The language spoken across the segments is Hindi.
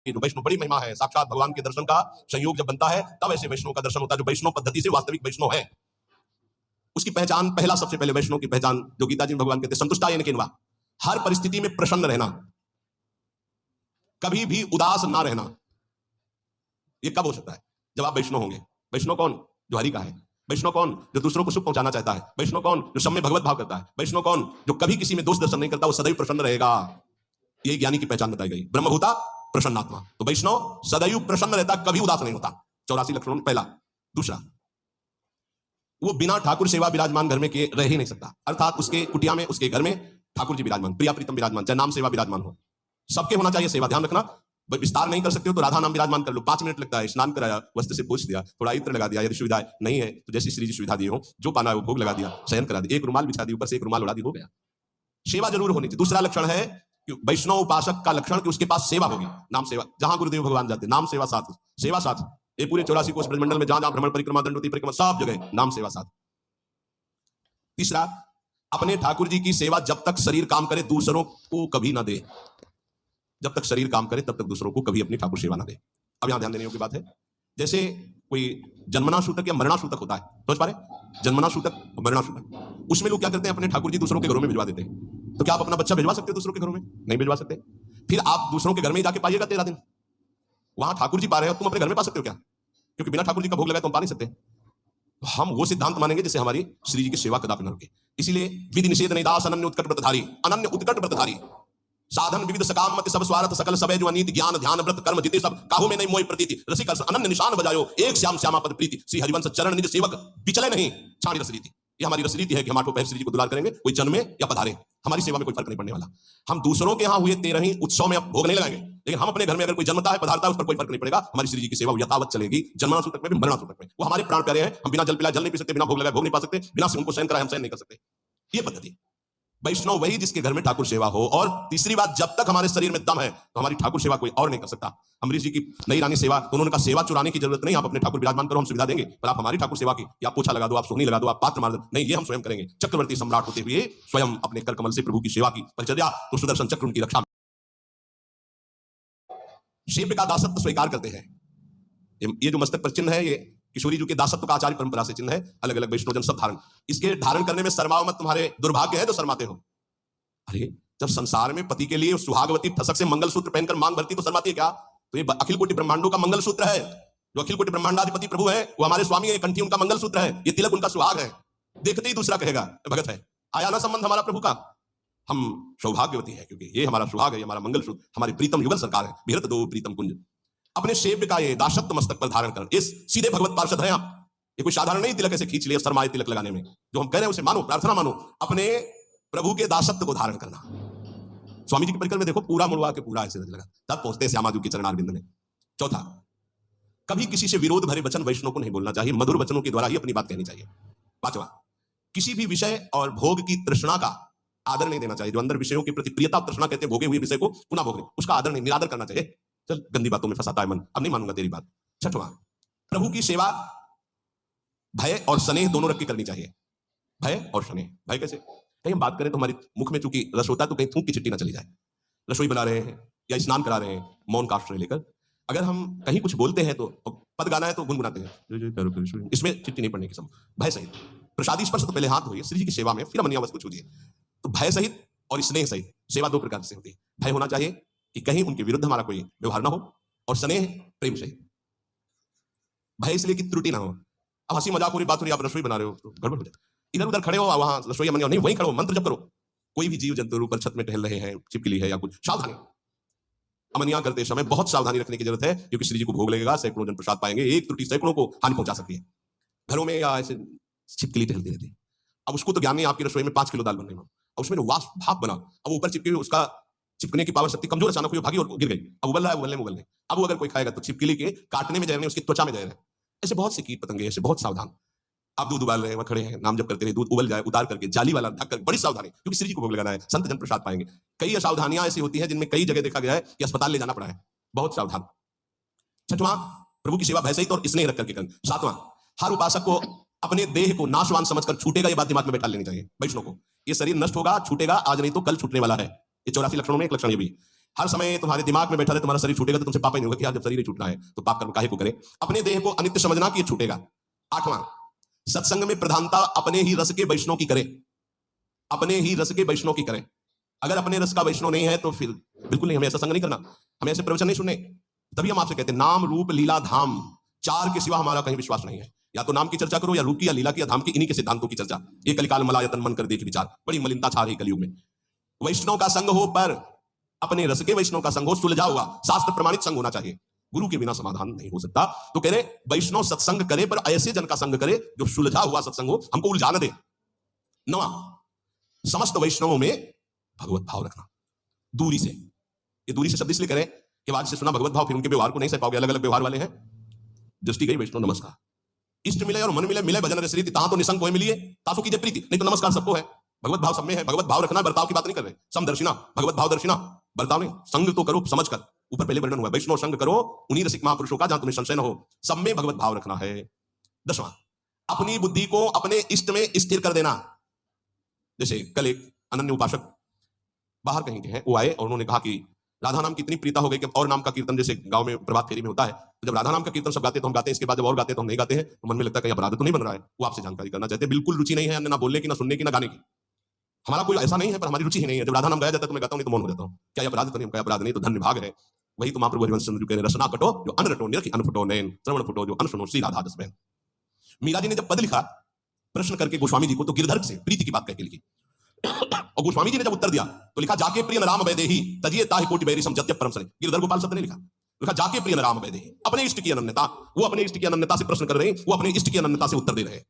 कि जो वैष्णव बड़ी महिमा है, साक्षात भगवान के दर्शन का संयोग जब बनता है तब ऐसे वैष्णव का दर्शन होता है जो वैष्णव पद्धति से वास्तविक वैष्णव है। उसकी पहचान, पहला सबसे पहले वैष्णव की पहचान जो गीता जी में भगवान कहते हैं, संतुष्टायेन केनवा, हर परिस्थिति में प्रसन्न रहना, कभी भी उदास ना रहना। ये कब हो सकता है? जब आप वैष्णव होंगे। वैष्णव कौन? जो हरि का है। वैष्णव कौन? जो दूसरों को सुख पहुंचाना चाहता है। वैष्णव कौन? जो सब में भगवत भाव करता है। वैष्णव कौन? जो कभी किसी में दोष दर्शन नहीं करता, वो सदैव प्रसन्न रहेगा। ये ज्ञानी की पहचान बताई गई, ब्रह्मभूता प्रसन्नात्मा। तो वैष्णव सदैव प्रसन्न रहता, कभी उदास नहीं होता। 84 लक्षणों में पहला। दूसरा, वो बिना ठाकुर सेवा विराजमान घर में के रह ही नहीं सकता, अर्थात उसके कुटिया में, उसके घर में ठाकुर जी विराजमान, प्रिया प्रीतम विराजमान, चाहे नाम सेवा विराजमान हो। सबके होना चाहिए सेवा, ध्यान रखना। विस्तार नहीं कर सकते हो तो राधा नाम विराजमान कर लो, 5 मिनट लगता है, स्नान कराया, वस्त्र से पोंछ दिया, थोड़ा इत्र लगा दिया, यदि सुविधा नहीं है तो जैसी श्री जी सुविधा दी हो, जो पाना है वो भोग लगा दिया, शयन करा दिया, एक रुमाल बिछा दी, ऊपर से एक रुमाल उड़ा दी, हो गया। सेवा जरूर होनी चाहिए। दूसरा लक्षण है कि वैष्णव उपासक का लक्षण कि उसके पास सेवा होगी, नाम सेवा। जहां गुरुदेव भगवान जाते, नाम सेवा साथ, सेवा साथ। ये पूरे 84 कोष ब्रह्मंडल में जहां जहां भ्रमण परिक्रमा, दंडोती परिक्रमा, सब जगह नाम सेवा साथ। तीसरा, अपने ठाकुर जी की सेवा जब तक शरीर काम करे दूसरों को कभी ना दे। जब तक शरीर काम करे तब तक दूसरों को कभी अपनी ठाकुर सेवा ना दे। अब यहां ध्यान देने की बात है, जैसे कोई जन्मना सूतक या मरणा सूतक होता है, समझ पा रहे? जन्मना सूतक, मरणा सूतक, उसमें लोग क्या करते हैं? अपने ठाकुर जी दूसरों के घरों में भिजवा देते हैं। तो क्या आप अपना बच्चा भिजवा सकते हो दूसरों के घरों में? नहीं भिजवा सकते। फिर आप दूसरों के घर में जाके पाइएगा 13 दिन, वहां ठाकुर जी पा रहे हो, तुम अपने घर में पा सकते हो क्या? क्योंकि बिना ठाकुर जी का भोग लगाए तुम पा नहीं सकते। तो हम वो सिद्धांत मानेंगे जैसे हमारी श्री जी की सेवा कदापि न रुके। इसीलिए विधि निषेध निदास अनन्य उत्कट व्रतधारी, अनन्य उत्कट व्रतधारी, साधन विविध सकाम मत सब स्वार्थ सकल सबे जो अनीति ज्ञान ध्यान व्रत कर्म जिते सब काहू में नहीं मोहि प्रतीति, रसिक अनन्य निशान बजायो एक श्याम श्यामा पद प्रीति, श्री हरिवंश चरण निज सेवक विचले नहीं छाड़ी रस रीति। ये हमारी रस रीति है कि हम आठों पहर श्री जी को दुलार करेंगे, कोई जन्मे या पधारे, हमारी सेवा में कोई फर्क नहीं पड़ने वाला। हम दूसरों के यहाँ हुए 13 उत्सव में भोग नहीं लगाएंगे, लेकिन हम अपने घर में अगर कोई जन्मता है, पधारता है, उस पर कोई फर्क नहीं पड़ेगा। हमारी श्री जी की सेवा यथावत चलेगी, जन्मना सूतक में भी, मरणा सूतक में। वो हमारे प्राण प्यारे हैं, हम बिना जल पिलाए जल नहीं पी सकते, बिना भोग लगाए भोग नहीं पा सकते, बिना से उनको शयन कराए हम शयन नहीं कर सकते। ये पद्धति। वैष्णव वही जिसके घर में ठाकुर सेवा हो। और तीसरी बात, जब तक हमारे शरीर में दम है तो हमारी ठाकुर सेवा कोई और नहीं कर सकता। अमरीश जी की नई रानी सेवा, तो उन्होंने कहा सेवा चुराने की जरूरत नहीं, आप अपने ठाकुर विराजमान करो, हम सुविधा देंगे, पर आप हमारी ठाकुर सेवा की, या पोछा लगा दो, आप सोहनी लगा दो, आप पात्र मार दो, नहीं, ये हम स्वयं करेंगे। चक्रवर्ती सम्राट होते हुए स्वयं अपने कर कमल से प्रभु की सेवा की परिचर्या, तो सुदर्शन चक्र उनकी रक्षा। सेव्य का दासत्व स्वीकार करते हैं। ये जो मस्तक पर चिन्ह है, ये किशोरी जी के दासत्व का आचार्य परंपरा से चिन्ह है। अलग अलग वैष्णव जन सब धारण, इसके धारण करने में शर्माओ मत, तुम्हारे दुर्भाग्य है तो शर्माते हो। अरे जब संसार में पति के लिए सुहागवती ठसक से मंगलसूत्र पहनकर मांग भरती तो शर्माती है क्या? तो ये अखिल कोटि ब्रह्मांडों का मंगलसूत्र है। जो अखिल कोटि ब्रह्मांडाधिपति प्रभु है, वो हमारे स्वामी है, कंठी उनका मंगलसूत्र है, ये तिलक उनका सुहाग है। देखते ही दूसरा कहेगा भगत है, आया ना संबंध हमारा प्रभु का। हम सौभाग्यवती है क्योंकि ये हमारा सुहाग है, ये हमारा मंगलसूत्र, हमारी प्रीतम युगल सरकार है, बिहरत दो प्रीतम कुंज। अपने सेव्य का ये दासत्व मस्तक पर धारण कर, इस सीधे भगवत पार्षद है आप। ये कोई साधारण नहीं तिलक ऐसे खींच लिया शर्माए तिलक लगाने में। जो हम कह रहे हैं उसे मानो, प्रार्थना मानो, अपने प्रभु के दासत्व को धारण करना। स्वामी जी की परिकर में देखो, पूरा मुड़वा के पूरा ऐसे लगा, तब पहुंचते श्यामाजू के चरणारविंद में। चौथा, कभी किसी से विरोध भरे वचन वैष्णव को नहीं बोलना चाहिए, मधुर वचनों के द्वारा ही अपनी बात कहनी चाहिए। पांचवा, किसी भी विषय और भोग की तृष्णा का आदर नहीं देना चाहिए। जो अंदर विषयों के प्रति प्रियता तृष्णा कहते हैं, भोगे हुए विषय को पुनः भोगने, उसका आदर नहीं, निरादर करना चाहिए। चल गंदी बातों में फंसाता है मन, अब नहीं मानूंगा तेरी बात। छठवां, प्रभु की सेवा भय और स्नेह दोनों रख के करनी चाहिए। भय और स्नेह, भय कैसे? कहीं हम बात करें तो हमारी मुख में चूंकि रस होता है तो कहीं थूक की चिट्टी ना चली जाए। रसोई बना रहे हैं या स्नान करा रहे हैं, मौन का आश्रय लेकर अगर हम कहीं कुछ बोलते हैं तो पद गाना है तो गुनगुनाते हैं, इसमें चिट्टी नहीं पड़ने की संभव। भय सहित प्रसादी स्पर्श तो पहले हाथ धोइए श्री जी की सेवा में, फिर अमनिया वस्तु छूजिए। तो भय सहित और स्नेह सहित सेवा 2 प्रकार से होती है। भय होना चाहिए कि कहीं उनके विरुद्ध हमारा कोई व्यवहार ना हो, और स्नेह प्रेम सहित। भय इसलिए कि त्रुटि ना हो। अब हंसी मजाक हो रही बात हो रही, आप रसोई बना रहे हो तो गड़बड़ हो जाए, इधर उधर खड़े हो, वहां रसोई अमनिया नहीं, वहीं खड़े हो, मंत्र जप करो। कोई भी जीव जंतु ऊपर छत में टहल रहे हैं, छिपकली है या कुछ, सावधानी। अमनिया करते समय बहुत सावधानी रखने की जरूरत है, क्योंकि श्री जी को भोग लगेगा, सैकड़ों जन प्रसाद पाएंगे, एक त्रुटि सैकड़ों को हानि पहुंचा सकती है। घरों में या ऐसे छिपकली टहलती रहती है। अब उसको तो ज्ञान नहीं, आपकी रसोई में 5 किलो दाल बन रही हो, अब उसमें वास भाप बना, अब ऊपर चिपके, उसका चिपकने की पावर शक्ति कमजोर, अचानक हुई भागी और गिर गई, अब उबल रहा है, उबलने। अब वो अगर कोई खाएगा तो छिपकली के काटने में जहर नहीं, उसकी त्वचा में जहर है। ऐसे बहुत से कीट पतंगे, ऐसे बहुत सावधान। आप दूध उबाल रहे हैं, वहां खड़े हैं, नाम जप करते रहे, दूध उबल जाए, उतार करके जाली वाला ढक कर, बड़ी सावधानी, क्योंकि श्री जी को भोग लगाना है, संत जन प्रसाद पाएंगे। कई असावधानियां ऐसी होती हैं जिनमें कई जगह देखा गया है कि अस्पताल ले जाना पड़ा है, बहुत सावधान। छठवां, प्रभु की सेवा भय सहित और स्नेह रख करके करना। सातवां, हर उपासक को अपने देह को नाशवान समझकर छूटेगा ये बात दिमाग में बैठा लेनी चाहिए वैष्णव को। ये शरीर नष्ट होगा, छूटेगा, आज नहीं तो कल छूटने वाला है। ये 84 लक्षणों में एक लक्षण ये भी। हर समय तुम्हारे दिमाग में बैठा रहे तुम्हारा शरीर छूटेगा तो तुमसे पाप ही नहीं होगा कि यार जब शरीर ही छूटना है तो पाप कर्म काहे को करे। अपने देह को अनित्य समझना कि ये छूटेगा। 8वां, सत्संग में प्रधानता अपने ही रस के वैष्णव की करे। अपने ही रस के वैष्णव की करे। अगर अपने रस का वैष्णव नहीं है तो फिर बिल्कुल नहीं, हमें ऐसा संग नहीं करना, हमें ऐसे प्रवचन नहीं सुनने। तभी हम आपसे कहते हैं नाम रूप लीला धाम 4 के सिवा हमारा कहीं विश्वास नहीं है। या तो नाम की चर्चा करो या रूप की या लीला की या धाम की, इन्हीं के सिद्धांतों की चर्चा। ये कलिकाल मलायतन मन कर देख विचार, बड़ी मलिनता छा रही कलयुग में। वैष्णव का संग हो पर अपने रस के वैष्णव का संग हो, सुलझा हुआ शास्त्र प्रमाणित संग होना चाहिए। गुरु के बिना समाधान नहीं हो सकता। तो कह रहे वैष्णव सत्संग करे पर ऐसे जन का संग करे जो सुलझा हुआ सत्संग हो, हमको उलझा न दे। 9वां, समस्त वैष्णवों में भगवत भाव रखना दूरी से। ये दूरी से शब्द इसलिए करें कि आज से सुना भगवत भाव, फिर उनके व्यवहार को नहीं सह पाओगे, अलग अलग व्यवहार वाले हैं। दृष्टि गई वैष्णव नमस्कार, इष्ट मिले और मन मिले, मिले भजन रस रीति, ताहां तो निसंग कोई मिलिए, तासु कीजिए प्रीति। नहीं तो नमस्कार सबको है, भगवत भाव सब में है। भगवत भाव रखना, बर्ताव की बात नहीं कर रहे। समदर्शिना, भगवत भाव दर्शिना, बर्ताव नहीं। संग तो करो समझ कर, ऊपर पहले वर्णन हुआ वैष्णव संग करो उन्हीं रसिक महापुरुषों का जहां तुम्हें संशय न हो। सब में भगवत भाव रखना है। 10वां, अपनी बुद्धि को अपने इष्ट में स्थिर कर देना। जैसे कल एक अनन्य उपासक बाहर कहीं के हैं, वो आए और उन्होंने कहा कि राधा नाम की इतनी प्रीता हो गई कि और नाम का कीर्तन जैसे गांव में प्रभात फेरी में होता है, तो जब राधा नाम का कीर्तन सब गाते तो हम गाते हैं, इसके बाद जब और गाते तो हम नहीं गाते हैं, तो मन में लगता है कहीं अपराध तो नहीं बन रहा है। वो आपसे जानकारी करना चाहते हैं। बिल्कुल रुचि नहीं है अन्य ना बोलने की, ना सुनने की, ना गाने की। हमारा कोई ऐसा नहीं है, पर हमारी रुचि ही नहीं है। जब राधा नाम गाया जाता है तो मैं गाता हूं, नहीं तो मौन हो जाता हूं। क्या अपराध तो नहीं? क्या अपराध नहीं, तो धन्य भाग है। वही तो महाप्रभु हरिवंश चंद्र कह रहे, रसना कटो जो अन्न रटो, निरखी अन्न फुटो नयन, श्रवण फुटो जो अन्न सुनो, श्री राधा दस बहन। मीरा जी ने जब पद लिखा प्रश्न करके गोस्वामी जी को, तो गिरधर से प्रीति की बात कह के लिखी। और गोस्वामी जी ने जब उत्तर दिया तो लिखा जाके प्रिय राम वैदेही तजिए ताहि कोटि बैरी समझत्य परम सरे। गिरधर गोपाल शब्द ने लिखा, लिखा जाके प्रिय राम वैदेही। अपने इष्ट की अनन्यता, वो अपने इष्ट की अनन्यता से प्रश्न कर रहे हैं, वो अपने इष्ट की अनन्यता से उत्तर दे रहे हैं।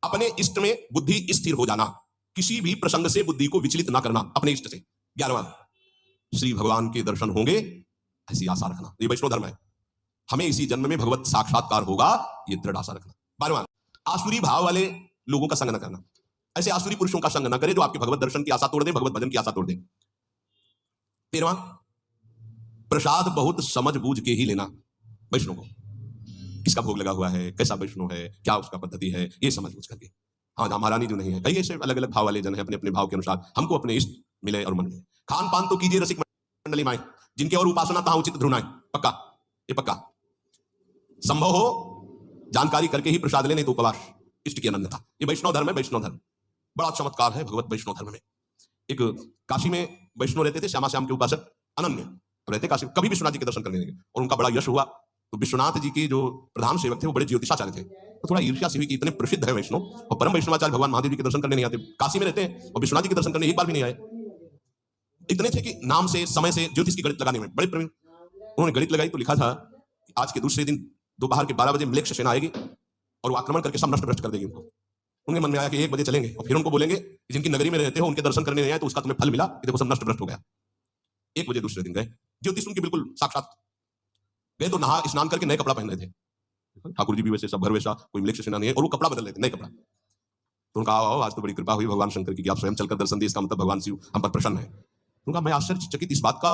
अपने इष्ट में बुद्धि स्थिर हो जाना, किसी भी प्रसंग से बुद्धि को विचलित ना करना अपने इष्ट से। 11वां, श्री भगवान के दर्शन होंगे ऐसी आशा रखना। ये वैष्णव धर्म है, हमें इसी जन्म में भगवत साक्षात्कार होगा, ये दृढ़ आशा रखना। 12वां, आसुरी भाव वाले लोगों का संग न करना। ऐसे आसुरी पुरुषों का संग न करे जो आपके भगवत दर्शन की आशा तोड़ दे, भगवत भजन की आशा तोड़ दे। 13वां, प्रसाद बहुत समझ बूझ के ही लेना। वैष्णव को किसका भोग लगा हुआ है, कैसा वैष्णव है, क्या उसका पद्धति है, ये समझ बूझ करके। हाँ, महारानी जो नहीं है, कई ऐसे अलग अलग भाव वाले जन है, अपने अपने भाव के अनुसार हमको अपने इष्ट मिले और मन मिले। खान पान तो कीजिए रसिक मंडली माए, जिनके और उपासना तहां उचित ध्रुनाए। पक्का, ये पक्का संभव हो जानकारी करके ही प्रसाद लेने, तो उपवास, इष्ट की अनन्यता। ये वैष्णव धर्म है। वैष्णव धर्म बड़ा चमत्कार है भगवत वैष्णव धर्म में। एक काशी में वैष्णव रहते थे, श्यामा श्याम के उपासक अनन्य रहते काशी, कभी विश्वनाथ जी के दर्शन करने लगे और उनका बड़ा यश हुआ। तो विश्वनाथ जी के जो प्रधान सेवक थे वो बड़े ज्योतिषाचार्य थे, तो थोड़ा ईर्ष्या से हुई कि इतने प्रसिद्ध है वैष्णव और परम वैष्णवाचार्य भगवान महादेव जी के दर्शन करने नहीं आते, काशी में रहते हैं और विश्वनाथ जी के दर्शन करने एक बार भी नहीं आए। इतने थे कि नाम से, समय से, ज्योतिष की गणित लगाने में बड़े प्रवीण। उन्होंने गणित लगाई तो लिखा था आज के दूसरे दिन दोपहर के 12 बजे म्लेच्छ सेना आएगी और वो आक्रमण करके सब नष्ट भ्रष्ट कर देगी उनको। उनके मन में आया कि 1 बजे चलेंगे और फिर उनको बोलेंगे जिनकी नगरी में रहते हो उनके दर्शन करने नहीं आए तो उसका तुम्हें फल मिला, देखो सब नष्ट भ्रष्ट हो गया। 1 बजे दूसरे दिन गए, ज्योतिष उनकी बिल्कुल साक्षात। गए तो नहा स्नान करके नए कपड़ा पहन रहे थे। ठाकुर जी भी वैसे, सब घर वैसा, कोई म्लेच्छ सेना नहीं है, और वो कपड़ा बदल रहे थे, नए कपड़ा। तो उनका आओ आज तो बड़ी कृपा हुई भगवान शंकर की कि आप स्वयं चलकर दर्शन दिए, इसका मतलब भगवान शिव हम पर प्रसन्न है। उनका मैं आश्चर्यचकित इस बात का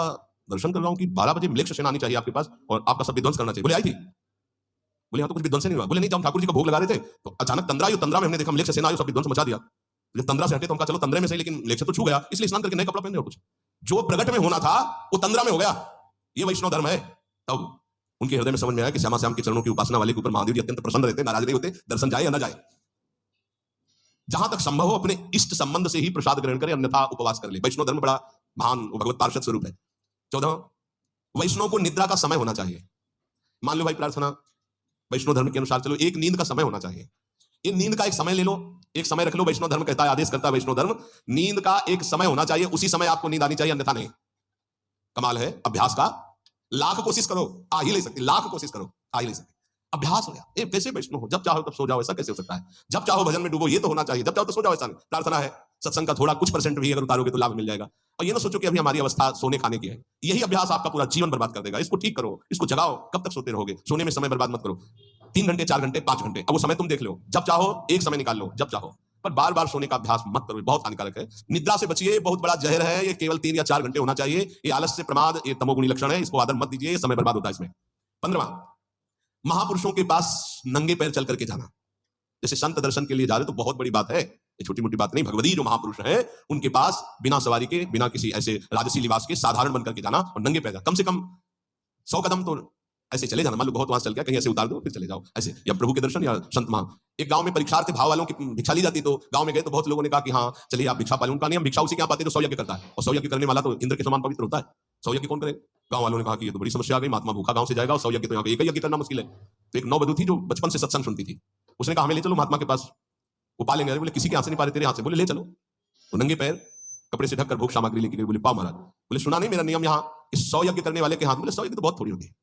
दर्शन कर रहा हूँ कि 12 बजे म्लेच्छ सेना आनी चाहिए आपके पास और आपका सब विध्वंस करना चाहिए। बोले आई थी? बोले यहाँ तो कुछ विध्वंस नहीं हुआ। बोले नहीं, जब हम ठाकुर जी का भोग लगा रहे थे तो अचानक तंद्रा आयु, तंद्रा में हमने देखा म्लेच्छ सेना आयु, सब विध्वंस मचा दिया। जब तंद्रा से हटे तो हमका चलो तंद्रे में सही, लेकिन म्लेच्छ तो छू गया, इसलिए स्नान करके नए कपड़ा पहने। और कुछ जो प्रगट में होना था वो तंद्रा में हो गया। ये वैष्णव धर्म है। तब उनके हृदय में समझ में आया कि श्यामा श्याम के चरणों की उपासना वाले के ऊपर महादेव जी अत्यंत प्रसन्न रहते, नाराज नहीं होते, दर्शन जाए या ना जाए। जहां तक संभव हो अपने इष्ट संबंध से ही प्रसाद ग्रहण करे, अन्यथा उपवास कर ले। वैष्णव धर्म बड़ा महान भगवत पार्षद स्वरूप है। 14, वैष्णव को निद्रा का समय होना चाहिए। मान लो भाई प्रार्थना वैष्णव धर्म के अनुसार चलो, एक नींद का समय होना चाहिए। ये नींद का एक समय ले लो, एक समय रख लो। वैष्णव धर्म कहता है, आदेश करता है वैष्णव धर्म, नींद का एक समय होना चाहिए, उसी समय आपको नींद आनी चाहिए, अन्यथा नहीं। कमाल है अभ्यास का। लाख कोशिश करो, आ ही नहीं सकती। लाख कोशिश करो, आ ही नहीं सकती। अभ्यास हो गया। ये कैसे वैष्णव हो? जब चाहो तब सो जाओ, ऐसा कैसे हो सकता है? जब चाहो भजन में डूबो, ये तो होना चाहिए। जब चाहो तो सो जाओ, ऐसा नहीं। प्रार्थना है, सत्संग का थोड़ा कुछ % भी अगर उतारोगे तो लाभ मिल जाएगा। और ये ना सोचो कि अभी हमारी अवस्था सोने खाने की है। यही अभ्यास आपका पूरा जीवन बर्बाद कर देगा। इसको ठीक करो, इसको जगाओ। कब तक सोते रहोगे? सोने में समय बर्बाद मत करो। 3 घंटे, 4 घंटे, 5 घंटे, अब वो समय तुम देख लो। जब चाहो एक समय निकाल लो, जब चाहो, पर बार बार सोने का अभ्यास मत करो, बहुत हानिकारक है। निद्रा से बचिए, बहुत बड़ा जहर है ये। केवल 3 या 4 घंटे होना चाहिए। ये आलस्य, प्रमाद, ये तमोगुणी लक्षण है, इसको आदर मत दीजिए, ये समय बर्बाद होता है इसमें। 15वां, महापुरुषों के पास नंगे पैर चल करके जाना। जैसे संत दर्शन के लिए जा रहे तो बहुत बड़ी बात है, ये छोटी मोटी बात नहीं। भगवदी जो महापुरुष है उनके पास बिना सवारी के, बिना किसी ऐसे राजसी लिबास के साधारण बनकर के जाना और नंगे पैर कम से कम 100 कदम तो ऐसे चले जाना। मान लो बहुत वहां चल गया, कहीं ऐसे उतार दो फिर चले जाओ ऐसे, या प्रभु के दर्शन या संत महा। एक गांव में परीक्षार्थी भाव वालों की भिक्षा ली जाती, तो गांव में गए तो बहुत लोगों ने कहा कि हाँ चलिए आप भिक्षा पाले। उनका नहीं, हम भिक्षा उसी क्या पाते जो 100 यज्ञ करता है, और 100 यज्ञ करने वाला तो इंद्र के समान पवित्र होता है। 100 यज्ञ कौन करे? गांव वालों ने कहा कि ये तो बड़ी समस्या आ गई, महात्मा भूखा गांव से जाएगा और 100 यज्ञ तो यहाँ पे एक ही यज्ञ करना मुश्किल है। तो एक नौवधू थी जो बचपन से सत्संग सुनती थी, उसने कहा हमें ले चलो महात्मा के पास, वो पा लेंगे। बोले किसी के हाथ से नहीं पा रहे, तेरे हाथ से। बोले ले चलो। तो नंगे पैर कपड़े से ढककर भोग सामग्री लेके गए। बोले पाओ महाराज। बोले सुना नहीं मेरा नियम यहाँ, इस 100 यज्ञ करने वाले के हाथ। बोले 100 यज्ञ तो बहुत थोड़ी होती है।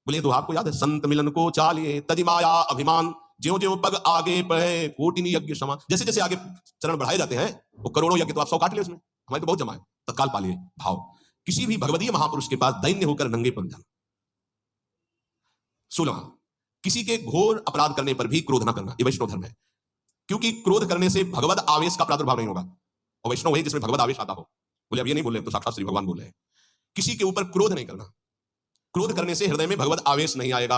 बोले तो आपको याद है, संत मिलन को चालिए तदि माया अभिमान, ज्यों ज्यों पग आगे बढ़े कोटिनी यज्ञ समान। जैसे जैसे आगे चरण बढ़ाए जाते हैं वो करोड़ों यज्ञ तो आप 100 काट लिए उसमें, हमारे तो बहुत जमा है। तत्काल पा लिए भाव। किसी भी भगवदीय महापुरुष के पास दैन्य होकर नंगे पड़ जाना। 16, किसी के घोर अपराध करने पर भी क्रोध न करना, ये वैष्णव धर्म है। क्योंकि क्रोध करने से भगवद आवेश का प्रादुर्भाव नहीं होगा, और वैष्णव वही जिसमें भगवद आवेश आता हो। बोले अब ये नहीं बोल रहे तो साक्षात श्री भगवान बोल रहे हैं। किसी के ऊपर क्रोध नहीं करना, क्रोध करने से हृदय में भगवत आवेश नहीं आएगा।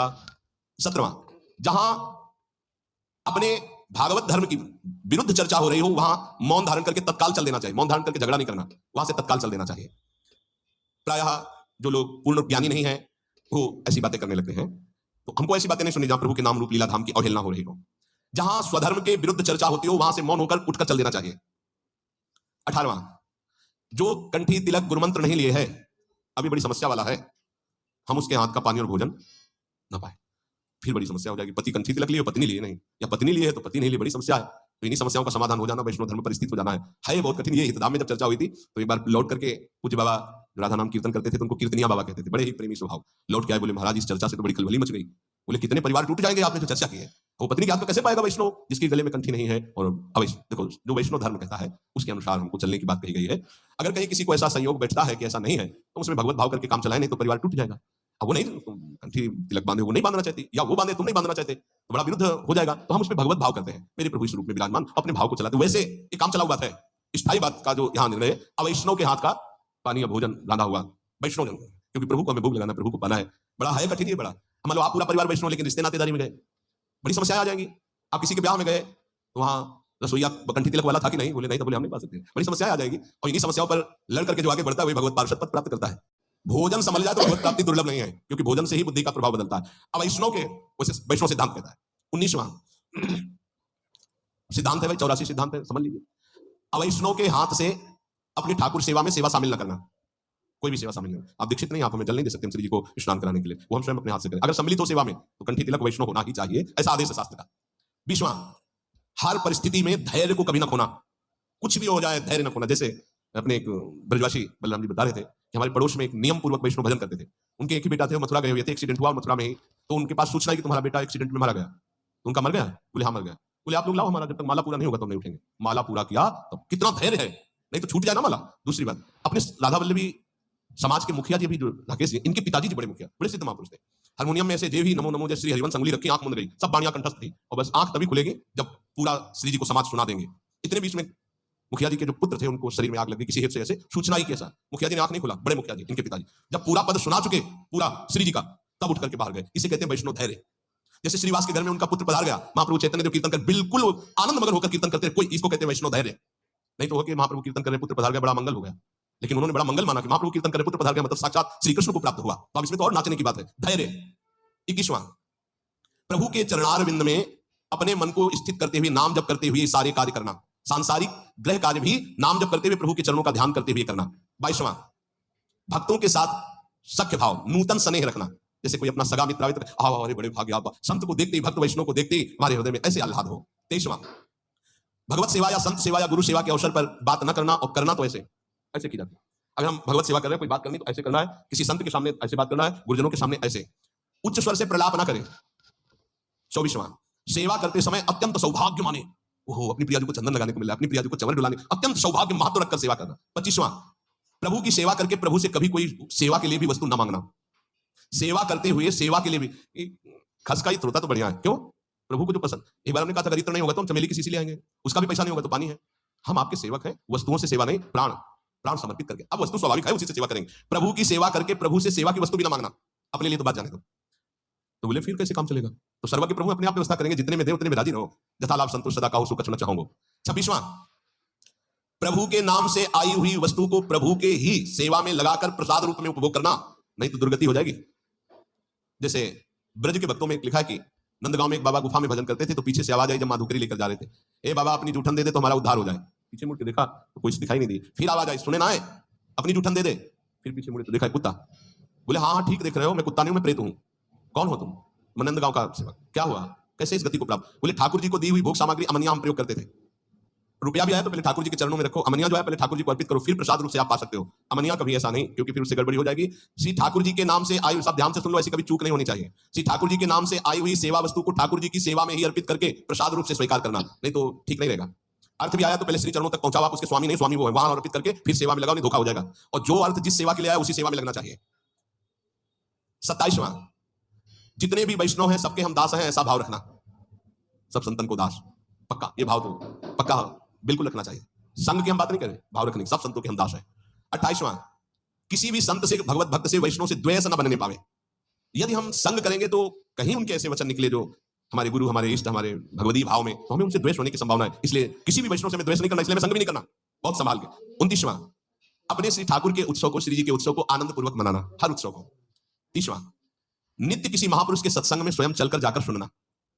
17वां, जहां अपने भागवत धर्म की विरुद्ध चर्चा हो रही हो वहां मौन धारण करके तत्काल चल देना चाहिए। मौन धारण करके झगड़ा नहीं करना, वहां से तत्काल चल देना चाहिए। प्रायः जो लोग पूर्ण ज्ञानी नहीं है वो ऐसी बातें करने लगते हैं, तो हमको ऐसी बातें नहीं सुननी जहां प्रभु के नाम रूप लीला धाम की अवहेलना हो रही हो। जहां स्वधर्म के विरुद्ध चर्चा होती हो वहां से मौन होकर उठकर चल देना चाहिए। 18वां, जो कंठी तिलक गुरुमंत्र नहीं लिए है, अभी बड़ी समस्या वाला है, हम उसके हाथ का पानी और भोजन ना पाए, फिर बड़ी समस्या हो जाएगी। पति कंठी तिलक लिए, पत्नी लिए नहीं, या पत्नी लिए है तो पति नहीं लिए, बड़ी समस्या है। तो इन्हीं समस्याओं का समाधान हो जाना, वैष्णव धर्म पर स्थित हो जाना है बहुत कठिन। ये हितधाम में जब चर्चा हुई थी तो एक बार लौट करके पूज्य बाबा राधा नाम कीर्तन करते थे तो उनको कीर्तनिया बाबा कहते थे, बड़े ही प्रेमी स्वभाव। लौट के आए, बोले महाराज इस चर्चा से तो बड़ी खलबली मच गई। बोले कितने परिवार टूट जाएंगे आपने जो चर्चा की है। वो पत्नी के हाथ में कैसे पाएगा वैष्णव जिसके गले में कंठी नहीं है। और अवैष्णव, देखो जो वैष्णव धर्म कहता है उसके अनुसार हमको चलने की बात कही गई है। अगर कहीं किसी को ऐसा संयोग बैठता है कि ऐसा नहीं है तो उसमें भगवत भाव करके काम चलाए, नहीं तो परिवार टूट जाएगा। अब वो नहीं कंठी तिलक बांधे, वो नहीं बांधना चाहती, या वो बांधे तुम नहीं बांधना चाहते, तो बड़ा विरुद्ध हो जाएगा। तो हम उसमें भगवत भाव करते हैं, मेरे प्रभु इस रूप में विराजमान, अपने भाव को चलाते। वैसे एक काम चलाऊ बात है, स्थायी बात का जो यहाँ निर्णय, अवैष्णव के हाथ का पानी या भोजन रांधा हुआ वैष्णव जन, क्योंकि प्रभु को हमें भोग लगाना, प्रभु को पाना है। बड़ा है कठिन, बड़ा। मान लो आप पूरा परिवार वैष्णव लेकिन रिश्ते नातेदारी में गए, बड़ी समस्या आ जाएंगी। आप किसी के ब्याह में गए तो वहां रसोईया कंठी तिलक वाला था कि नहीं, बोले नहीं, तो बोले हम नहीं पा सकते, बड़ी समस्या आ जाएगी। और इन्हीं समस्याओं पर लड़ करके जो आगे बढ़ता है वही भगवत पार्षद पद प्राप्त करता है। भोजन संभल जाए तो भगवत प्राप्ति दुर्लभ नहीं है, क्योंकि भोजन से ही बुद्धि का प्रभाव बदलता है। अब वैष्णव के वैष्णव सिद्धांत कहता है। 19वां सिद्धांत है भाई, 84 सिद्धांत है, समझ लीजिए। अवैष्णव के हाथ से अपनी ठाकुर सेवा में सेवा शामिल न करना, कोई भी सेवा शामिल नहीं। आप दीक्षित नहीं, आप हमें जल नहीं दे सकते श्री जी को स्नान कराने के लिए, वो हम स्वयं अपने हाथ से करें। अगर सम्मिलित हो सेवा में तो कंठी तिलक वैष्णव होना ही चाहिए, ऐसा आदेश है शास्त्र का। 20वां, हर परिस्थिति में धैर्य को कभी ना खोना, कुछ भी हो जाए धैर्य न खोना। जैसे अपने एक ब्रजवासी बलराम जी बता रहे थे कि हमारे पड़ोस में एक नियम पूर्वक वैष्णव भजन करते थे। उनके एक ही बेटा थे, वो मथुरा गए हुए थे, एक्सीडेंट हुआ मथुरा में ही, तो उनके पास सूचना है कि तुम्हारा बेटा एक्सीडेंट में मारा गया। तो उनका मर गया? बोले हाँ मर गया। बोले आप लोग लाओ हमारा, जब तक माला पूरा नहीं होगा तो नहीं उठेंगे। माला पूरा किया तो कितना धैर्य है, नहीं तो छूट जाए ना माला। दूसरी बात, अपने राधा वल्लभी समाज के मुखिया जी भी जो राकेश जी, इनके पिताजी जी बड़े मुखिया, बड़े सिद्ध महापुरुष थे। हारमोनियम में ऐसे जे भी नमो नमो जय श्री हरिवंश अंगुली रखी, आंख मुंद गई, सब बाणियां कंठस्थ थी, और बस आंख तभी खुलेगी जब पूरा श्री जी को समाज सुना देंगे। इतने बीच में मुखिया जी के जो पुत्र थे उनको शरीर में आग लगी किसी हेतु से, ऐसे सूचना ही कैसा, मुखिया जी ने आंख नहीं खुला, बड़े मुखिया जी इनके पिताजी, जब पूरा पद सुना चुके पूरा श्री जी का, तब उठ करके बाहर गए। इसे कहते हैं वैष्णव धैर्य। जैसे श्रीवास के घर में उनका पुत्र पधार गया, महाप्रभु चैतन्य देव कीर्तन कर बिल्कुल आनंद मगन होकर कीर्तन करते, कोई इसको कहते हैं वैष्णव धैर्य। नहीं तो हो कि महाप्रभु कीर्तन कर रहे, पुत्र पधार गया, बड़ा मंगल हो गया, लेकिन उन्होंने बड़ा मंगल माना कि महाप्रभु कीर्तन करे, पुत्र पधार गया, मतलब साक्षात श्री कृष्ण को प्राप्त हुआ। तो अब इसमें तो और नाचने की बात है, धैर्य। 21वां, प्रभु के चरणारविंद में अपने मन को स्थित करते हुए नाम जप करते हुए सारे कार्य करना, सांसारिक ग्रह कार्य भी नाम जप करते हुए प्रभु के चरणों का ध्यान करते हुए करना। 22वां, भक्तों के साथ सख्य भाव, नूतन स्नेह रखना। जैसे कोई अपना सगा मित्र आवे तो आओ, अरे बड़े भाग्य आप, संत को देखते ही, भक्त वैष्णव को देखते ही हमारे हृदय में ऐसे आह्लाद हो। 23वां, भगवत सेवा या संत सेवा या गुरु सेवा के अवसर पर बात न करना, और करना तो ऐसे की जाती है। अगर हम भगवत सेवा कर रहे हैं, कोई बात करनी तो ऐसे करना है, किसी संत के सामने ऐसे बात करना है, गुरुजनों के सामने ऐसे, उच्च स्वर से प्रलाप ना करें। 24वां, सेवा करते समय अत्यंत सौभाग्य माने, ओहो अपनी प्रिया जी को चंदन लगाने को मिला, अपनी प्रिया जी को चंवर डुलाने, अत्यंत सौभाग्य महत्व रखकर सेवा करना। 25वां, प्रभु की सेवा करके प्रभु से कभी कोई सेवा के लिए भी वस्तु न मांगना। सेवा करते हुए सेवा के लिए भी खस का ही होता तो बढ़िया है, क्यों? प्रभु को जो पसंद। एक बार हमने कहा था अगर इतना नहीं होगा तो हम चमेली की सीसी ले आएंगे, उसका भी पैसा नहीं होगा तो पानी है। हम आपके सेवक हैं, वस्तुओं से सेवा नहीं, प्राण समर्पित करके। अब वस्तु स्वाभाविक है, उसी से सेवा करेंगे। प्रभु की सेवा करके प्रभु से सेवा की वस्तु भी ना मांगना, अपने लिए तो बात जाने दो। तो बोले फिर कैसे काम चलेगा? तो सर्व के प्रभु अपने आप व्यवस्था करेंगे, जितने में दे उतने में राजी रहो। जथा लाभ संतोष सदा काहू सुख न चाहोगे। 26वां, प्रभु के नाम से आई हुई वस्तु को प्रभु के ही सेवा में लगाकर प्रसाद रूप में उपभोग करना, नहीं तो दुर्गति हो जाएगी। जैसे ब्रज के भक्तों में लिखा है कि नंदगांव में एक बाबा गुफा में भजन करते थे, तो पीछे से आवाज आई जब माधुकरी लेकर जा रहे थे, ए बाबा अपनी जूठन दे दे तो हमारा उद्धार हो जाए। पीछे मुड़ के देखा तो कोई दिखाई नहीं दी, फिर आवाज आई, सुने ना है, अपनी जूठन दे दे। फिर पीछे मुड़े तो देखा कुत्ता। बोले हाँ हाँ ठीक देख रहे हो, मैं कुत्ता नहीं हूं, मैं प्रेत हूं। कौन हो तुम? मैं नंदगांव का सेवक। क्या हुआ, कैसे इस गति को प्राप्त? बोले ठाकुर जी को दी हुई भोग सामग्री अमनिया हम प्रयोग करते थे, रुपया भी आया तो पहले ठाकुर जी के चरणों में रखो, अमनिया जो है पहले ठाकुर जी को अर्पित करो, फिर प्रसाद रूप से आप पा सकते हो। अमनिया कभी ऐसा नहीं, क्योंकि फिर उससे गड़बड़ी हो जाएगी। श्री ठाकुर जी के नाम से आई, सब ध्यान से सुन लो, ऐसी कभी चूक नहीं होनी चाहिए। श्री ठाकुर जी के नाम से आई हुई सेवा वस्तु को ठाकुर जी की सेवा में ही अर्पित करके प्रसाद रूप से स्वीकार करना, नहीं तो ठीक नहीं रहेगा। अर्थ भी आया तो पहले श्री चरणों तक पहुंचाओ, आप उसके स्वामी नहीं, स्वामी वो है, वहां अर्पित करके फिर सेवा में लगाओ, नहीं धोखा हो जाएगा। और जो अर्थ जिस सेवा के लिए आया उसी सेवा में लगना चाहिए। 27वां, जितने भी वैष्णव हैं सबके हम दास हैं, ऐसा भाव रखना। सब संतन को दास, पक्का ये भाव तो पक्का बिल्कुल रखना चाहिए। संघ की हम बात नहीं करें, भाव रखने, सब संतों के हम दास हैं। 28वां, किसी भी संत से, भगवत भक्त से, वैष्णव से द्वेष न बनने पावे। यदि हम संग करेंगे तो कहीं उनके ऐसे वचन निकले जो हमारे गुरु, हमारे इष्ट, हमारे भगवती भाव में, तो हमें उनसे द्वेष होने की संभावना है। इसलिए किसी भी वैष्णव से हमें द्वेष नहीं करना, इसलिए मैं संग भी नहीं करना, बहुत संभाल के। 29वां, अपने श्री ठाकुर के उत्सव को, श्री जी के उत्सव को आनंद पूर्वक मनाना, हर उत्सव को। 30वां, नित्य किसी महापुरुष के सत्संग में स्वयं चलकर जाकर सुनना,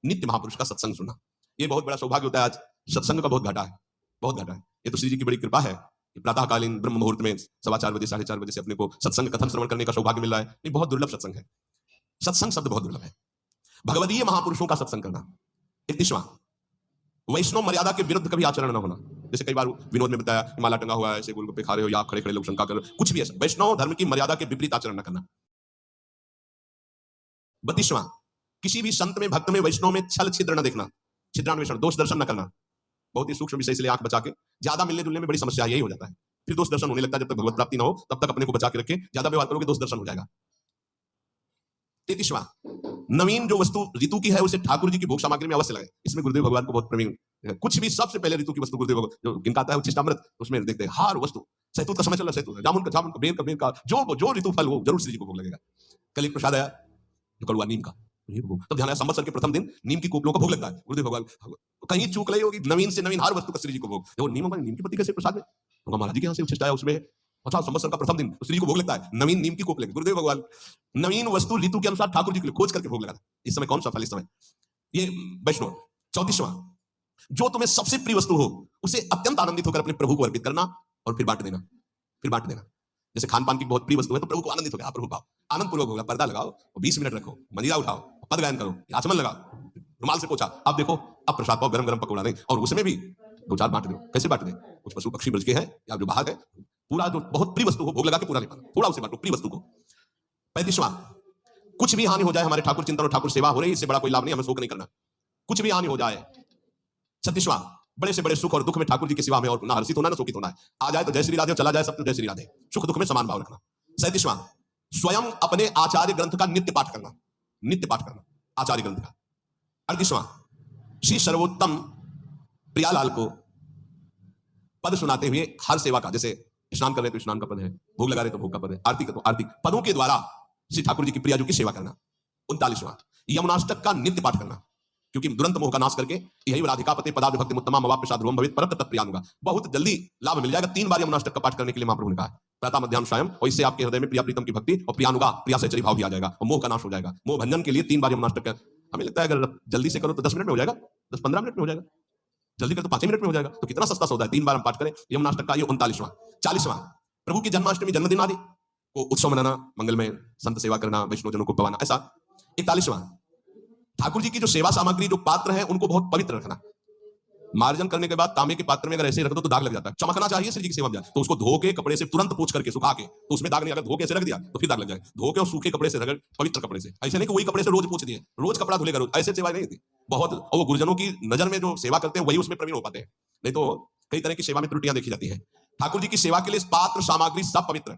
नित्य महापुरुष का सत्संग सुनना, ये बहुत बड़ा सौभाग्य होता है। आज सत्संग का बहुत घाटा है, बहुत घाटा है। ये तो श्री जी की बड़ी कृपा है कि प्रातःकालीन ब्रह्म मुहूर्त में 4:15 बजे, 4:30 बजे से अपने को सत्संग कथन श्रवण करने का सौभाग्य मिल रहा है। ये बहुत दुर्लभ सत्संग है, सत्संग शब्द बहुत दुर्लभ है। भगवदीय महापुरुषों का सत्संग करना। 31वां, वैष्णव मर्यादा के विरुद्ध कभी आचरण न होना। जैसे कई बार विनोद में बताया, माला टंगा हुआ है, ऐसे गोलगप्पे खा रहे हो, या खड़े खड़े लोग शंका कर रहे हो, कुछ भी ऐसा वैष्णव धर्म की मर्यादा के विपरीत आचरण न करना। 32वां, किसी भी संत में, भक्त में, वैष्णव में छल छिद्र न देखना, छिद्रान्वेषण, दोष दर्शन न करना। बहुत ही सूक्ष्म विषय, इसलिए आंख बचा के, ज्यादा मिलने जुलने में बड़ी समस्या यही हो जाता है, फिर दोष दर्शन होने लगता है। जब तक भगवत प्राप्ति ना हो तब तक अपने को बचा के रखे, ज्यादा व्यवहार करोगे दोष दर्शन हो जाएगा। 33वां, नवीन जो वस्तु ऋतु की है उसे ठाकुर जी की भोग सामग्री में अवश्य लगाए। इसमें गुरुदेव भगवान को बहुत प्रवीण है। कुछ भी सबसे पहले ऋतु की वस्तु गुरुदेव जो गिनता है उच्छिष्टामृत, उसमें देखते हैं हर वस्तु, सहतूत का समय चल रहा है, सहतूत, जामुन का, बेर का, जो ऋतु फल हो जरूर श्री जी को भोग लगेगा। कल एक प्रसाद आया जो कड़वा नीम का, तो ध्यान है संवत्सर के प्रथम दिन नीम की कोपलों का भोग लगता है गुरुदेव भगवान। कहीं चूक नहीं होगी, नवीन से नवीन हर वस्तु का श्री जी को भोग। वो नीम की पत्ती कैसे प्रसाद में, तो महाराज जी के यहाँ से उच्छिष्ट आया, उसमें अच्छा संवत्सर का प्रथम दिन श्री जी को भोग लगता है, नवीन नीम की कोप लगे। गुरुदेव भगवान नवीन वस्तु ऋतु के अनुसार ठाकुर जी के लिए खोज करके भोग लगा। इस समय कौन सा फल, इस समय ये वैष्णव। 34वां, जो तुम्हें सबसे प्रिय वस्तु हो उसे अत्यंत आनंदित होकर अपने प्रभु को अर्पित करना और फिर बांट देना, फिर बांट देना। जैसे खान पान की बहुत प्रिय वस्तु है तो प्रभु को आनंदित हो गया, प्रभु भाव आनंद पूर्वक होगा। पर्दा लगाओ, 20 मिनट रखो, मंजीरा उठाओ, पद गायन करो, आचमन लगाओ, रुमाल से पोछा, अब देखो अब प्रसाद पाओ, गरम गरम पकौड़ा नहीं, और उसमें भी 2-4 बांट दो। कैसे बांट दे, कुछ पशु पक्षी ब्रज के हैं या जो बाहर है, पूरा जो बहुत प्रिय वस्तु हो भोग लगा के पूरा नहीं पाना, थोड़ा उसे बांटो प्रिय वस्तु को। 35वां, कुछ भी हानि हो जाए, हमारे ठाकुर चिंतन और ठाकुर सेवा हो रही है, इससे बड़ा कोई लाभ नहीं, हमें शोक नहीं करना, कुछ भी हानि हो जाए। 36वां, बड़े से बड़े सुख और दुख में ठाकुर जी की सेवा में और ना हर्षित होना ना शोकित होना है। आ जाए तो जय श्री राधे, चला जाए सब तो जय श्री राधे, सुख दुख में समान भाव रखना। 37वां, स्वयं अपने आचार्य ग्रंथ का नित्य पाठ करना, नित्य पाठ करना आचार्य ग्रंथ का। 38वां, श्री सर्वोत्तम प्रियालाल को पद सुनाते हुए हर सेवा का, जैसे स्नान कर रहे तो स्नान का पद है, भोग लगा रहे तो भोग का पद है, आरती का तो आरती, पदों के द्वारा श्री ठाकुर जी की प्रिया जो की सेवा करना। 39वां, यमुनाष्टक का नित्य पाठ करना, क्योंकि दुरंत मोह का नाश करके यही राधिका पते पदाब्ज भक्ति मुत्तमा मवा प्रसाद ध्रुवम भवित परत तत्प्रियानुगा, बहुत जल्दी लाभ मिल जाएगा। 3 बार यमुनाष्टक का पाठ करने के लिए महाप्रभु ने कहा है, प्रातः मध्याह्न सायं, और इससे आपके हृदय में प्रिया प्रीतम की भक्ति और प्रियानुगा, प्रिया सहचरी भाव भी आ जाएगा और मोह का नाश हो जाएगा। मोह भंजन के लिए 3 बार यमुनाष्टक का, हमें लगता है अगर जल्दी से करो तो 10 मिनट में हो जाएगा, 10-15 मिनट में हो जाएगा, जल्दी करो तो 5 मिनट में हो जाएगा, तो कितना सस्ता सौदा है। 3 बार हम पाठ करें यमुनाष्टक का। ये 39वां। 40वां, प्रभु की जन्माष्टमी जन्मदिन आदि को उत्सव मनाना, मंगलमय संत सेवा करना, वैष्णवजनों को पवाना, ऐसा। 41वां, ठाकुर जी की जो सेवा सामग्री, जो पात्र है, उनको बहुत पवित्र रखना। मार्जन करने के बाद तांबे के पात्र में अगर ऐसे रख दो तो दाग लग जाता है, चमकना चाहिए श्री जी की सेवा में, तो उसको धो के कपड़े से तुरंत पोंछ करके सुखा के, तो उसमें दाग नहीं, अगर धो के ऐसे रख दिया तो फिर दाग लग जाए। धो के और सूखे कपड़े से रगड़, पवित्र कपड़े से, ऐसे नहीं कि वही कपड़े से रोज पोंछ दिए, रोज कपड़ा धुले करो, ऐसे सेवा नहीं थी बहुत। और वो गुरुजनों की नजर में जो सेवा करते हैं वही उसमें प्रवीण हो पाते हैं, नहीं तो कई तरह की सेवा में त्रुटियां देखी जाती है। ठाकुर जी की सेवा के लिए पात्र सामग्री सब पवित्र,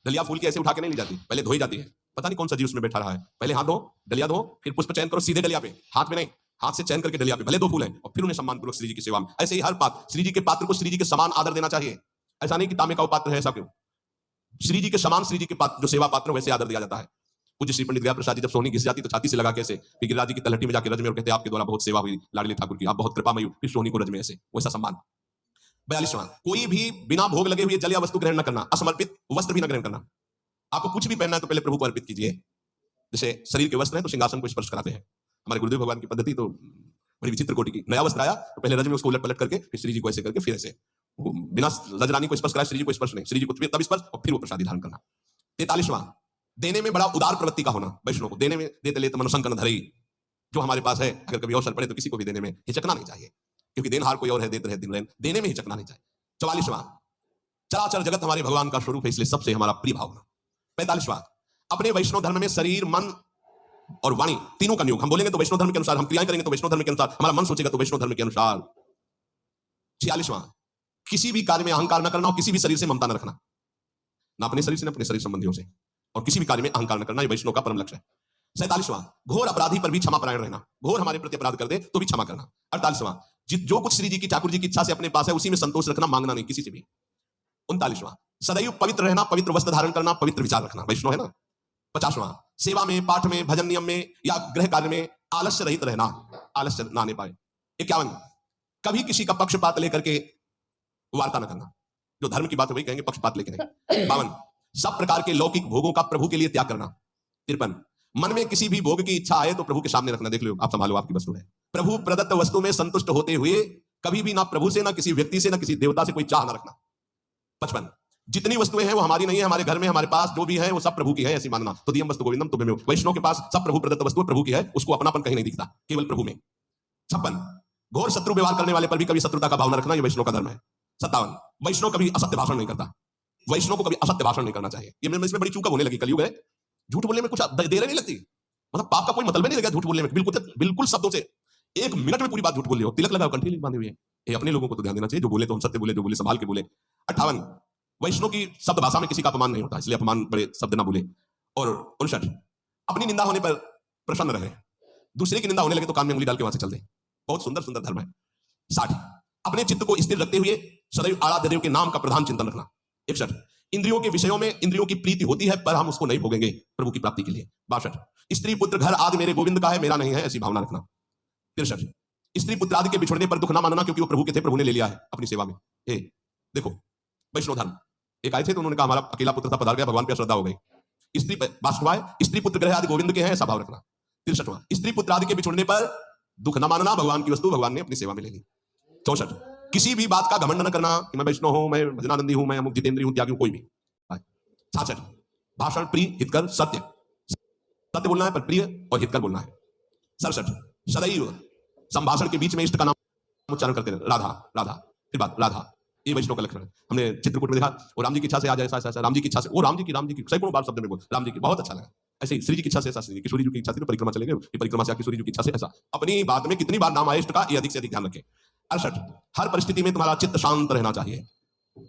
डलिया फूल की ऐसे उठा के नहीं ली जाती, पहले धोई जाती है, पता नहीं कौन सा जीव उसमें बैठा रहा है, पहले हाथ धो, डलिया धो, फिर पुष्प चयन करो सीधे डलिया पे, हाथ में नहीं, हाथ से चयन करके डलिया पे, भले 2 फूल हैं, और फिर उन्हें सम्मानपूर्वक श्री जी की सेवा में। ऐसे ही हर पात्र, श्री जी के पात्र को श्री जी के समान आदर देना चाहिए। ऐसा नहीं कि तांबे का पात्र है ऐसा क्यों, श्री जी के समान, श्री जी के पात्र जो सेवा पात्र वैसे आदर दिया जाता है। पूज्य श्री पंडित गया प्रसाद जी जब सोहनी घिस जाती तो छाती से लगा कैसे फिर गिरिराज जी की तलहटी में जाके रज में और कहते आपके द्वारा बहुत सेवा हुई लाडली ठाकुर की, आप बहुत कृपामयी, फिर सोहनी को रज में ऐसे वैसा सम्मान। 42वां, कोई भी बिना भोग लगे हुए जल या वस्तु ग्रहण न करना, असमर्पित वस्त्र भी न ग्रहण करना। आपको कुछ भी पहनना है तो पहले प्रभु को अर्पित कीजिए। जैसे शरीर के वस्त्र हैं तो सिंहासन को स्पर्श कराते हैं, हमारे गुरुदेव भगवान की पद्धति तो बड़ी विचित्र कोटि की। नया वस्त्र आया तो पहले रज में उसको उलट पलट करके फिर श्री जी को ऐसे करके फिर ऐसे, बिना रज रानी को स्पर्श कराए श्री जी को स्पर्श नहीं, श्री जी को तब स्पर्श और फिर वो प्रसादी धारण करना। 43वां, देने में बड़ा उदार प्रवृत्ति का होना। वैष्णव को देने में देते लेते मनुशंकर धरई, जो हमारे पास है अगर कभी अवसर पड़े तो किसी को भी देने में हिचकना नहीं चाहिए, क्योंकि देनहार कोई और है, देते रहे दिन रहे, देने में हिचकना नहीं चाहिए। 44वां, चराचर जगत हमारे भगवान का स्वरूप है इसलिए सबसे हमारा प्रिय भाव होना। 45वां, अपने वैष्णव धर्म में शरीर मन और वाणी तीनों का नियोग। हम बोलेंगे तो वैष्णव धर्म के अनुसार, हम क्रियाएं करेंगे तो वैष्णव धर्म के अनुसार, हमारा मन सोचेगा तो वैष्णव धर्म के अनुसार। 46वां, किसी भी कार्य में अहंकार न करना और किसी भी शरीर से ममता न रखना, ना अपने शरीर से न अपने शरीर संबंधियों से, और किसी भी कार्य में अहंकार न करना, ये वैष्णव का परम लक्ष्य है। 47वां, घोर अपराधी पर भी क्षमा परायण रहना, घोर हमारे प्रति अपराध कर दे तो भी क्षमा करना। 48वां, जो कुछ श्री जी की ठाकुर जी की इच्छा से अपने पास है उसी में संतोष रखना, मांगना नहीं किसी से भी। 39वां, सदैव पवित्र रहना, पवित्र वस्त्र धारण करना, पवित्र विचार रखना, वैष्णव है ना। 50वां, सेवा में, पाठ में, भजन नियम में या गृह कार्य में आलस्य रहित रहना, आलस्य ना आने पाए। 51, कभी किसी का पक्षपात लेकर के वार्ता न करना, जो धर्म की बात है वही कहेंगे, पक्षपात लेकर नहीं। 52, सब प्रकार के लौकिक भोगों का प्रभु के लिए त्याग करना। 53, मन में किसी भी भोग की इच्छा आए तो प्रभु के सामने रखना, देख लो आप संभालो आपकी वस्तु है। प्रभु प्रदत्त वस्तु में संतुष्ट होते हुए कभी भी ना प्रभु से, ना किसी व्यक्ति से, ना किसी देवता से कोई चाह ना रखना। 55, जितनी वस्तुएं हैं वो हमारी नहीं है, हमारे घर में हमारे पास जो भी है वो सब प्रभु की है ऐसी मानना। तो दियम वस्तु गोविंदम तुम्हें। वैष्णव के पास सब प्रभु प्रदत्त वस्तु प्रभु की है, उसको अपनापन कहीं नहीं दिखता, केवल प्रभु में। 56, घोर शत्रु व्यवहार करने वाले पर भी कभी शत्रुता का भाव न रखना, ये वैष्णव का धर्म है। 57, वैष्णव कभी असत्य भाषण नहीं करता, वैष्णव को कभी असत्य भाषण नहीं करना चाहिए। ये इसमें बड़ी चूक होने लगी, कलयुग है, झूठ बोलने में कुछ देर नहीं लगती, मतलब पाप का कोई मतलब नहीं लगा झूठ बोलने में, बिल्कुल शब्दों से 1 मिनट में पूरी बात झूठ बोल रही हो, तिलक लगाओ, कंठी बांधे हुए हैं। ये अपने लोगों को तो ध्यान देना चाहिए, जो बोले तो हम सत्य बोले, जो बोले संभाल के बोले। 58, वैष्णव की शब्द भाषा में किसी का अपमान नहीं होता, इसलिए अपमान बड़े शब्द ना बोले। और 59, अपनी निंदा होने पर प्रसन्न रहे, दूसरे की निंदा होने लगे तो कान में उंगली डाल के वहां से चल दे, बहुत सुंदर सुंदर धर्म है। 60, अपने चित्त को स्थिर रखते हुए सदैव आराध्य देव के नाम का प्रधान चिंतन रखना। 61, इंद्रियों के विषयों में इंद्रियों की प्रीति होती है पर हम उसको नहीं भोगेंगे प्रभु की प्राप्ति के लिए। 62, स्त्री पुत्र घर आदि मेरे गोविंद का है, मेरा नहीं है, ऐसी भावना रखना। 63, स्त्री पुत्र आदि के बिछड़ने पर दुख ना मानना, क्योंकि वो प्रभु के थे, प्रभु ने ले लिया है अपनी सेवा में। देखो वैष्णव धर्म, एक आए थे तो उन्होंने कहा हमारा अकेला पुत्र था, पधार गया, भगवान पे श्रद्धा हो गई। स्त्री पुत्र ग्रह आदि गोविंद के हैं, ऐसा भाव रखना। 63वां, स्त्री पुत्र आदि के बिछुड़ने पर दुख न मानना, भगवान की वस्तु भगवान ने अपनी सेवा में ले ली। 64, किसी भी बात का घमंड न करना कि मैं वैष्णव हूं, मैं भजनानंदी हूं, मैं अमुक जितेंद्री हूं, त्यागी हूं, कोई भी। 66, भाषण प्रिय हितकर सत्य, सत्य बोलना है पर प्रिय और हितकर बोलना है। 67, सदैव संभाषण के बीच में इष्ट का नाम उच्चारण करते रहे, राधा राधा, फिर बात राधा, ये वैष्णव का लक्षण है। हमने चित्रकूट में देखा, वो राम जी की इच्छा से आ जाए, ऐसा राम जी की इच्छा से, वो राम जी की सैकड़ों बार शब्द में बोल, राम जी की, बहुत अच्छा लगा। ऐसे ही श्री जी की इच्छा से ऐसा, श्री किशोरी जी की इच्छा से परिक्रमा चले गए, परिक्रमा से किशोरी जी की इच्छा से ऐसा, अपनी बात में कितनी बार नाम आए इष्ट का, ये अधिक से अधिक ध्यान रखें। 68, हर परिस्थिति में तुम्हारा चित्त शांत रहना चाहिए।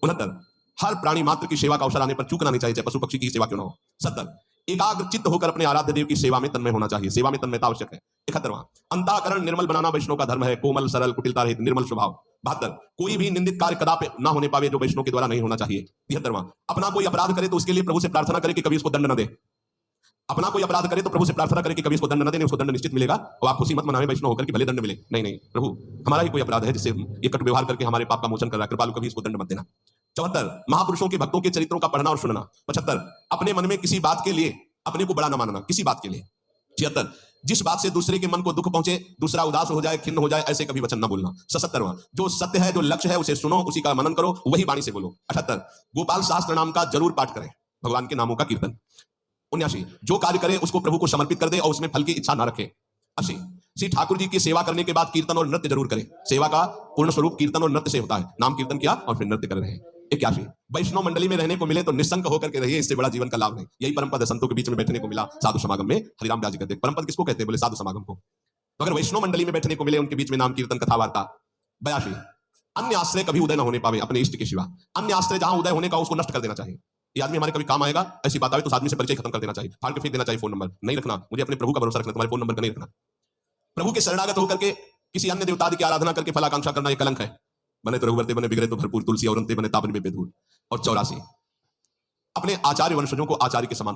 69, हर प्राणी मात्र की सेवा का अवसर आने पर चूकना नहीं चाहिए, चाहे पशु पक्षी की सेवा क्यों ना हो। 70, एकाग्र चित्त होकर अपने आराध्य देव की सेवा में तन्मय होना चाहिए, सेवा में तन्मयता आवश्यक है। 71वां, अंतःकरण निर्मल बनाना वैष्णव का धर्म है, कोमल सरल कुटिलता रहित निर्मल स्वभाव। 72, कोई भी निंदित कार्य कदापि ना होने पावे जो वैष्णव के द्वारा नहीं होना चाहिए। 73वां, अपना कोई अपराध करे तो उसके लिए प्रभु से प्रार्थना करे कि कभी उसको दंड न दे, अपना कोई अपराध करे तो प्रभु से प्रार्थना करे कि कभी उसको दंड न देने, उसको दंड निश्चित मिलेगा, और आप खुशी मत मनावे वैष्णव होकर कि भले दंड मिले, नहीं नहीं, प्रभु हमारा ही कोई अपराध है जिससे ये कटु व्यवहार करके हमारे पाप का मोचन कर रहा है, कृपालु, कभी इसको दंड मत देना। 74, महापुरुषों के भक्तों के चरित्रों का पढ़ना और सुनना। 75, अपने मन में किसी बात के लिए अपने को बड़ा न मानना, किसी बात के लिए। 76, जिस बात से दूसरे के मन को दुख पहुंचे, दूसरा उदास हो जाए, खिन्न हो जाए, ऐसे कभी वचन न बोलना। 77वां, जो सत्य है, जो लक्ष्य है, उसे सुनो, उसी का मनन करो, वही वाणी से बोलो। 78, गोपाल शास्त्र नाम का जरूर पाठ करें, भगवान के नामों का कीर्तन। 79, जो कार्य करे उसको प्रभु को समर्पित कर दे और उसमें फल की इच्छा न रखे। 80, श्री ठाकुर जी की सेवा करने के बाद कीर्तन और नृत्य जरूर करें, सेवा का पूर्ण स्वरूप कीर्तन और नृत्य से होता है, नाम कीर्तन किया और फिर नृत्य कर रहे हैं। 81, वैष्णव मंडली में रहने को मिले तो निशंक होकर के रहिए, इससे बड़ा जीवन का लाभ नहीं। यही परम पद है, संतों के बीच में बैठने को मिला साधु समागम में, हरिराम व्यास जी कहते हैं। परम पद किसको कहते हैं, बोले साधु समागम को। तो अगर वैष्णव मंडली में बैठने को मिले, उनके बीच में नाम कीर्तन कथा वार्ता। 82, अन्य आश्रय कभी उदय न होने पावे अपने इष्ट के सिवा, अन्य आश्रय जहां उदय होने का उसको नष्ट कर देना चाहिए। ये आदमी हमारे कभी काम आएगा, ऐसी बात आए तो आदमी से परिचय खत्म कर देना चाहिए, फाड़ के फेंक देना चाहिए, फोन नंबर नहीं रखना, मुझे अपने प्रभु का भरोसा रखना, तुम्हारे फोन नंबर का नहीं रखना। प्रभु के शरणागत होकर के किसी अन्य देवता की आराधना करके फलाकांक्षा करना, यह कलंक है। बने तो रघुवर ते बने, बिगड़े तो भरपूर, तुलसी और बने तापन में बेधूर। और 84, अपने आचार्य वंशजों को आचार्य के समान